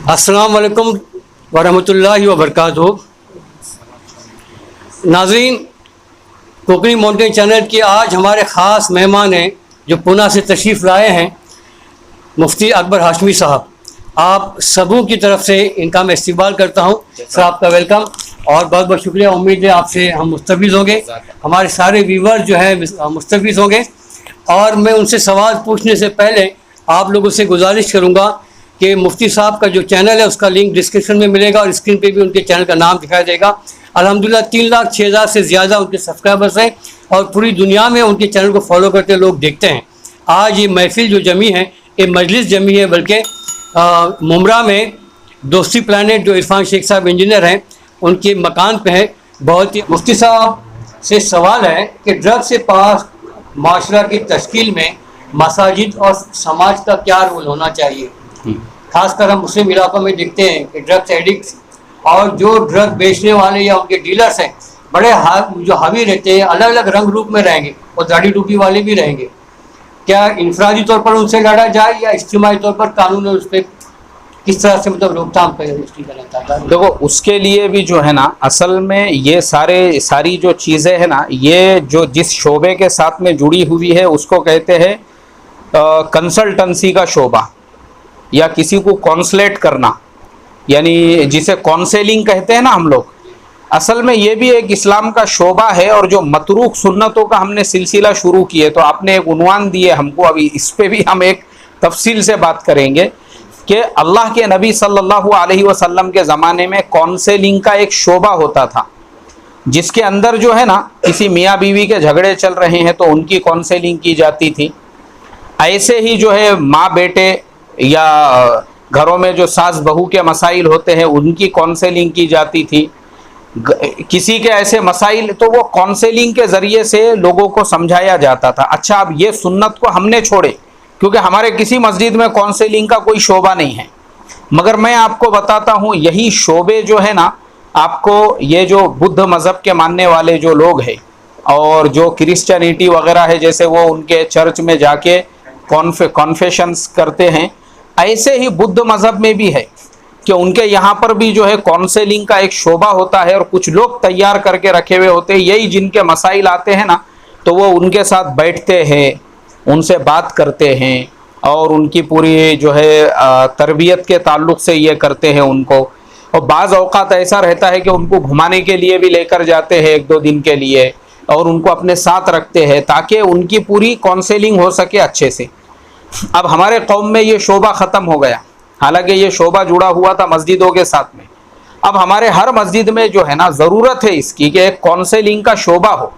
अस्सलाम वालेकुम वरहमतुल्लाहि वबरकातुहू। नाज़रीन, कोकनी माउंटेन चैनल के आज हमारे ख़ास मेहमान हैं जो पूना से तशरीफ़ लाए हैं, मुफ्ती अकबर हाशमी साहब। आप सबों की तरफ से इनका मैं इस्तकबाल करता हूँ। सर, आपका वेलकम और बहुत बहुत शुक्रिया। उम्मीद है आपसे हम मुस्तफ़ीज़ होंगे, हमारे सारे व्यूवर जो हैं मुस्तफ़ीज़ होंगे। और मैं उनसे सवाल पूछने से पहले आप लोगों से गुजारिश करूँगा कि मुफ्ती साहब का जो चैनल है उसका लिंक डिस्क्रिप्शन में मिलेगा और स्क्रीन पे भी उनके चैनल का नाम दिखाई देगा। अल्हम्दुलिल्लाह 3,06,000 से ज़्यादा उनके सब्सक्राइबर्स हैं और पूरी दुनिया में उनके चैनल को फॉलो करते लोग देखते हैं। आज ये महफिल जो जमी है, ये मजलिस जमी है, बल्कि मुमरा में दोस्ती प्लानेट जो इरफान शेख साहब इंजीनियर हैं उनके मकान पे है। बहुत ही मुफ्ती साहब से सवाल है कि ड्रग से पास माशरा की तश्कील में मसाजिद और समाज का क्या रोल होना चाहिए। खासकर हम मुस्लिम इलाकों में देखते हैं कि ड्रग्स एडिक्ट्स और जो ड्रग बेचने वाले या उनके डीलर्स हैं बड़े जो हावी रहते हैं, अलग अलग रंग रूप में रहेंगे और दाढ़ी टोपी वाले भी रहेंगे। क्या इनफरादी तौर पर उनसे लड़ा जाए या इज्तिमाई तौर पर कानून उस पर किस तरह से मतलब रोकथाम करें? देखो, उसके लिए भी जो है ना, असल में ये सारी जो चीज़ें हैं ना, ये जो जिस शोबे के साथ में जुड़ी हुई है उसको कहते हैं कंसल्टेंसी का शोबा या किसी को कॉन्सलेट करना, यानी जिसे काउंसलिंग कहते हैं ना हम लोग। असल में ये भी एक इस्लाम का शोबा है। और जो मतरूक सुन्नतों का हमने सिलसिला शुरू किए, तो आपने एक उन्वान दिए हमको, अभी इस पे भी हम एक तफसील से बात करेंगे कि अल्लाह के नबी सल्लल्लाहु अलैहि वसल्लम के ज़माने में काउंसलिंग का एक शोबा होता था, जिसके अंदर जो है ना किसी मियाँ बीवी के झगड़े चल रहे हैं तो उनकी काउंसलिंग की जाती थी। ऐसे ही जो है माँ बेटे या घरों में जो सास बहू के मसाइल होते हैं उनकी काउंसलिंग की जाती थी। किसी के ऐसे मसाइल तो वो काउंसलिंग के ज़रिए से लोगों को समझाया जाता था। अच्छा, अब ये सुन्नत को हमने छोड़े क्योंकि हमारे किसी मस्जिद में काउंसलिंग का कोई शोबा नहीं है। मगर मैं आपको बताता हूँ, यही शोबे जो है ना, आपको ये जो बुद्ध मज़हब के मानने वाले जो लोग हैं और जो क्रिश्चियनिटी वगैरह है, जैसे वो उनके चर्च में जाके कॉन्फेशंस करते हैं, ऐसे ही बुद्ध मज़हब में भी है कि उनके यहाँ पर भी जो है काउंसलिंग का एक शोबा होता है और कुछ लोग तैयार करके रखे हुए होते हैं। यही जिनके मसाइल आते हैं ना, तो वो उनके साथ बैठते हैं, उनसे बात करते हैं और उनकी पूरी जो है तरबियत के ताल्लुक़ से ये करते हैं उनको। और बाज़ औक़ात ऐसा रहता है कि उनको घुमाने के लिए भी लेकर जाते हैं 1-2 दिन के लिए और उनको अपने साथ रखते हैं ताकि उनकी पूरी काउंसलिंग हो सके अच्छे से। अब हमारे कौम में ये शोबा ख़त्म हो गया, हालांकि ये शोबा जुड़ा हुआ था मस्जिदों के साथ में। अब हमारे हर मस्जिद में जो है ना ज़रूरत है इसकी कि एक काउंसलिंग का शोबा हो।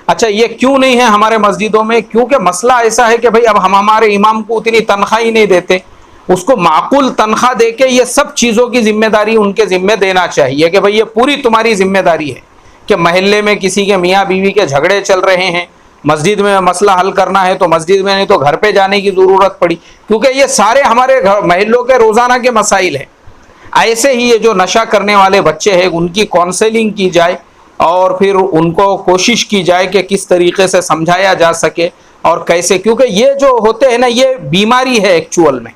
अच्छा, ये क्यों नहीं है हमारे मस्जिदों में? क्योंकि मसला ऐसा है कि भाई अब हम हमारे इमाम को उतनी तनख्वाह ही नहीं देते, उसको माकूल तनख्वाह दे के ये सब चीज़ों की जिम्मेदारी उनके ज़िम्मे देना चाहिए कि भाई ये पूरी तुम्हारी जिम्मेदारी है कि महल्ले में किसी के मियाँ बीवी के झगड़े चल रहे हैं, मस्जिद में मसला हल करना है तो मस्जिद में, नहीं तो घर पे जाने की ज़रूरत पड़ी, क्योंकि ये सारे हमारे घर महल्लों के रोज़ाना के मसाइल हैं। ऐसे ही ये जो नशा करने वाले बच्चे हैं उनकी काउंसलिंग की जाए और फिर उनको कोशिश की जाए कि किस तरीके से समझाया जा सके और कैसे, क्योंकि ये जो होते हैं ना, ये बीमारी है एक्चुअल में,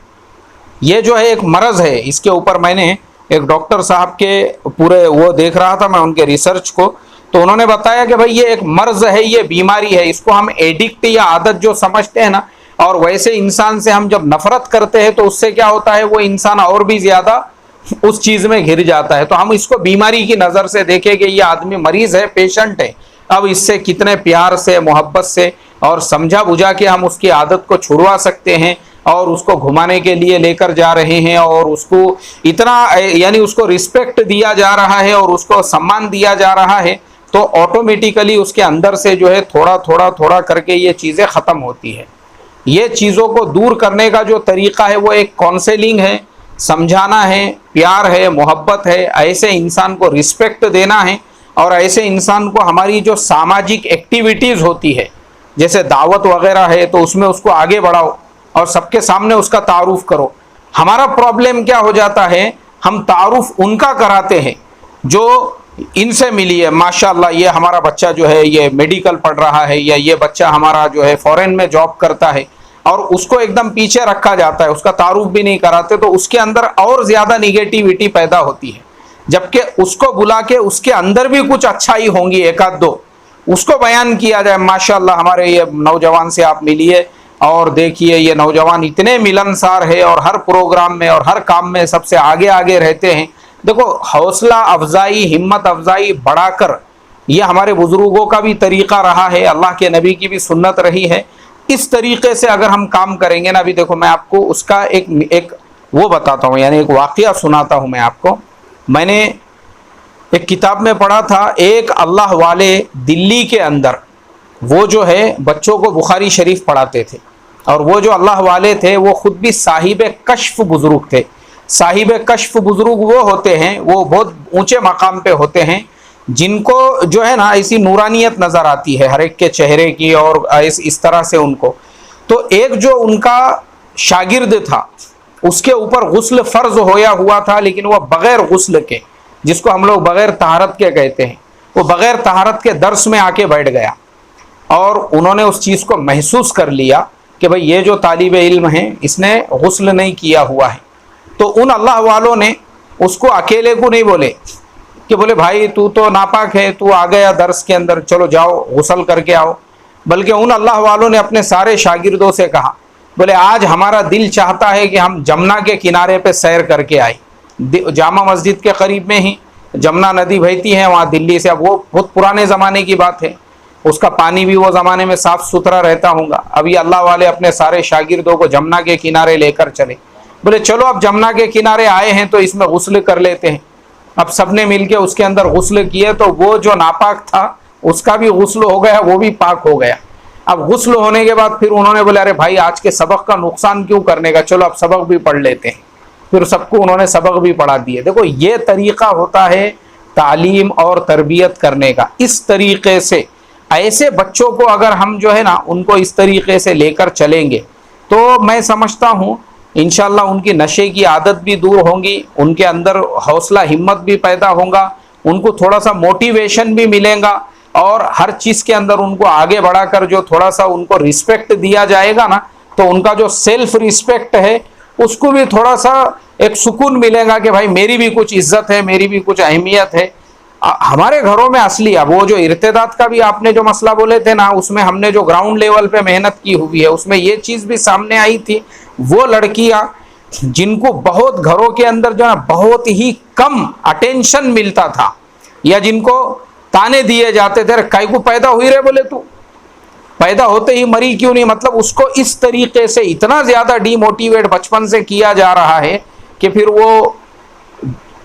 ये जो है एक मरज़ है। इसके ऊपर मैंने एक डॉक्टर साहब के पूरे वो देख रहा था मैं उनके रिसर्च को, तो उन्होंने बताया कि भाई ये एक मर्ज है, ये बीमारी है, इसको हम एडिक्ट या आदत जो समझते हैं ना, और वैसे इंसान से हम जब नफरत करते हैं तो उससे क्या होता है, वो इंसान और भी ज़्यादा उस चीज़ में घिर जाता है। तो हम इसको बीमारी की नज़र से देखें कि ये आदमी मरीज़ है, पेशेंट है। अब इससे कितने प्यार से, मोहब्बत से और समझा बुझा के हम उसकी आदत को छुड़वा सकते हैं और उसको घुमाने के लिए लेकर जा रहे हैं और उसको इतना यानी उसको रिस्पेक्ट दिया जा रहा है और उसको सम्मान दिया जा रहा है, तो ऑटोमेटिकली उसके अंदर से जो है थोड़ा करके ये चीज़ें ख़त्म होती है। ये चीज़ों को दूर करने का जो तरीक़ा है वो एक काउंसलिंग है, समझाना है, प्यार है, मोहब्बत है, ऐसे इंसान को रिस्पेक्ट देना है और ऐसे इंसान को हमारी जो सामाजिक एक्टिविटीज़ होती है जैसे दावत वगैरह है तो उसमें उसको आगे बढ़ाओ और सबके सामने उसका तारुफ करो। हमारा प्रॉब्लम क्या हो जाता है, हम तारुफ उनका कराते हैं जो इनसे मिली है, माशाल्लाह ये हमारा बच्चा जो है ये मेडिकल पढ़ रहा है या ये बच्चा हमारा जो है फॉरेन में जॉब करता है, اور اس کو ایک دم پیچھے رکھا جاتا ہے, اس کا تعارف بھی نہیں کراتے, تو اس کے اندر اور زیادہ نگیٹیوٹی پیدا ہوتی ہے. جبکہ اس کو بلا کے اس کے اندر بھی کچھ اچھائی ہوں گی, ایک آدھ دو, اس کو بیان کیا جائے. ماشاءاللہ ہمارے یہ نوجوان سے آپ ملیے اور دیکھیے یہ نوجوان اتنے ملنسار ہے اور ہر پروگرام میں اور ہر کام میں سب سے آگے آگے رہتے ہیں. دیکھو حوصلہ افزائی, ہمت افزائی بڑھا کر, یہ ہمارے بزرگوں کا بھی طریقہ رہا ہے, اللہ کے نبی کی بھی سنت رہی ہے. اس طریقے سے اگر ہم کام کریں گے نا, ابھی دیکھو میں آپ کو اس کا ایک وہ بتاتا ہوں, یعنی ایک واقعہ سناتا ہوں میں آپ کو. میں نے ایک کتاب میں پڑھا تھا, ایک اللہ والے دلی کے اندر وہ جو ہے بچوں کو بخاری شریف پڑھاتے تھے, اور وہ جو اللہ والے تھے وہ خود بھی صاحب کشف بزرگ تھے. صاحب کشف بزرگ وہ ہوتے ہیں, وہ بہت اونچے مقام پہ ہوتے ہیں, جن کو جو ہے نا ایسی نورانیت نظر آتی ہے ہر ایک کے چہرے کی, اور اس طرح سے ان کو. تو ایک جو ان کا شاگرد تھا, اس کے اوپر غسل فرض ہویا ہوا تھا, لیکن وہ بغیر غسل کے, جس کو ہم لوگ بغیر طہارت کے کہتے ہیں, وہ بغیر طہارت کے درس میں آ کے بیٹھ گیا, اور انہوں نے اس چیز کو محسوس کر لیا کہ بھئی یہ جو طالب علم ہیں اس نے غسل نہیں کیا ہوا ہے. تو ان اللہ والوں نے اس کو اکیلے کو نہیں بولے کہ بولے بھائی تو ناپاک ہے, تو آ گیا درس کے اندر, چلو جاؤ غسل کر کے آؤ. بلکہ ان اللہ والوں نے اپنے سارے شاگردوں سے کہا, بولے آج ہمارا دل چاہتا ہے کہ ہم جمنا کے کنارے پہ سیر کر کے آئے. جامع مسجد کے قریب میں ہی جمنا ندی بہتی ہے وہاں دلی سے. اب وہ بہت پرانے زمانے کی بات ہے, اس کا پانی بھی وہ زمانے میں صاف ستھرا رہتا ہوگا. ابھی اللہ والے اپنے سارے شاگردوں کو جمنا کے کنارے لے کر چلے. بولے چلو اب جمنا کے کنارے آئے ہیں تو اس میں غسل کر لیتے ہیں. اب سب نے مل کے اس کے اندر غسل کیے, تو وہ جو ناپاک تھا اس کا بھی غسل ہو گیا, وہ بھی پاک ہو گیا. اب غسل ہونے کے بعد پھر انہوں نے بولے ارے بھائی آج کے سبق کا نقصان کیوں کرنے کا, چلو اب سبق بھی پڑھ لیتے ہیں. پھر سب کو انہوں نے سبق بھی پڑھا دیے. دیکھو یہ طریقہ ہوتا ہے تعلیم اور تربیت کرنے کا. اس طریقے سے ایسے بچوں کو اگر ہم جو ہے نا ان کو اس طریقے سے لے کر چلیں گے, تو میں سمجھتا ہوں انشاءاللہ ان کی نشے کی عادت بھی دور ہوں گی, ان کے اندر حوصلہ ہمت بھی پیدا ہوگا, ان کو تھوڑا سا موٹیویشن بھی ملے گا, اور ہر چیز کے اندر ان کو آگے بڑھا کر جو تھوڑا سا ان کو رسپیکٹ دیا جائے گا نا, تو ان کا جو سیلف رسپیکٹ ہے اس کو بھی تھوڑا سا ایک سکون ملے گا کہ بھائی میری بھی کچھ عزت ہے, میری بھی کچھ اہمیت ہے. ہمارے گھروں میں اصلی اب وہ جو ارتداد کا بھی آپ نے جو مسئلہ بولے تھے نا, اس میں ہم نے جو گراؤنڈ لیول پہ محنت کی ہوئی ہے اس میں یہ چیز بھی سامنے آئی تھی. وہ لڑکیاں جن کو بہت گھروں کے اندر جو ہے بہت ہی کم اٹینشن ملتا تھا, یا جن کو تانے دیے جاتے تھے, کائی کو پیدا ہوئی رہے, بولے تو پیدا ہوتے ہی مری کیوں نہیں, مطلب اس کو اس طریقے سے اتنا زیادہ ڈی موٹیویٹ بچپن سے کیا جا رہا ہے کہ پھر وہ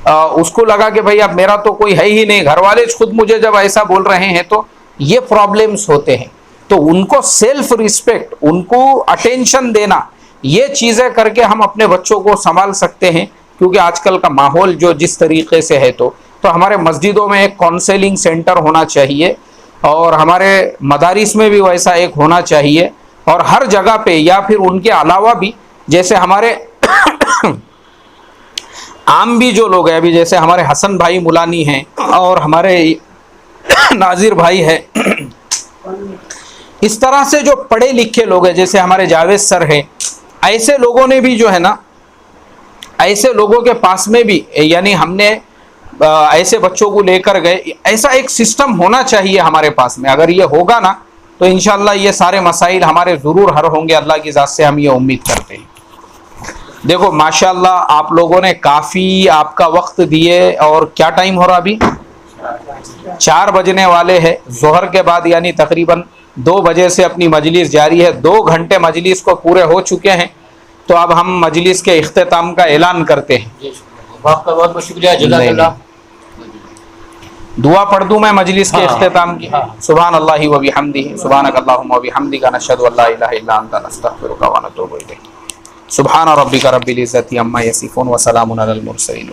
اس کو لگا کہ بھئی اب میرا تو کوئی ہے ہی نہیں. گھر والے خود مجھے جب ایسا بول رہے ہیں تو یہ پرابلمز ہوتے ہیں. تو ان کو سیلف ریسپیکٹ, ان کو اٹینشن دینا, یہ چیزیں کر کے ہم اپنے بچوں کو سنبھال سکتے ہیں. کیونکہ آج کل کا ماحول جو جس طریقے سے ہے, تو ہمارے مسجدوں میں ایک کاؤنسلنگ سینٹر ہونا چاہیے, اور ہمارے مدارس میں بھی ویسا ایک ہونا چاہیے, اور ہر جگہ پہ, یا پھر ان کے علاوہ بھی جیسے ہمارے عام بھی جو لوگ ہیں, ابھی جیسے ہمارے حسن بھائی مولانی ہیں اور ہمارے ناظر بھائی ہیں, اس طرح سے جو پڑھے لکھے لوگ ہیں جیسے ہمارے جاوید سر ہیں, ایسے لوگوں نے بھی جو ہے نا, ایسے لوگوں کے پاس میں بھی, یعنی ہم نے ایسے بچوں کو لے کر گئے. ایسا ایک سسٹم ہونا چاہیے ہمارے پاس میں. اگر یہ ہوگا نا تو انشاءاللہ یہ سارے مسائل ہمارے ضرور حل ہوں گے. اللہ کی ذات سے ہم یہ امید کرتے ہیں. دیکھو ماشاءاللہ آپ لوگوں نے کافی آپ کا وقت دیے, اور کیا ٹائم ہو رہا ابھی, 4 بجنے والے ہیں ظہر کے بعد, یعنی تقریباً 2 بجے سے اپنی مجلس جاری ہے. 2 گھنٹے مجلس کو پورے ہو چکے ہیں. تو اب ہم مجلس کے اختتام کا اعلان کرتے ہیں. آپ کا بہت بہت شکریہ, جزاک اللہ. دعا پڑھ دوں میں مجلس کے اختتام کی. سبحان اللہ و بحمدہ, سبحانک اللہم و بحمدک, نشہد ان لا الہ الا انت, نستغفرک و نتوب الیک. سبحان ربک رب العزۃ عما یصفون و سلام علی المرسلین.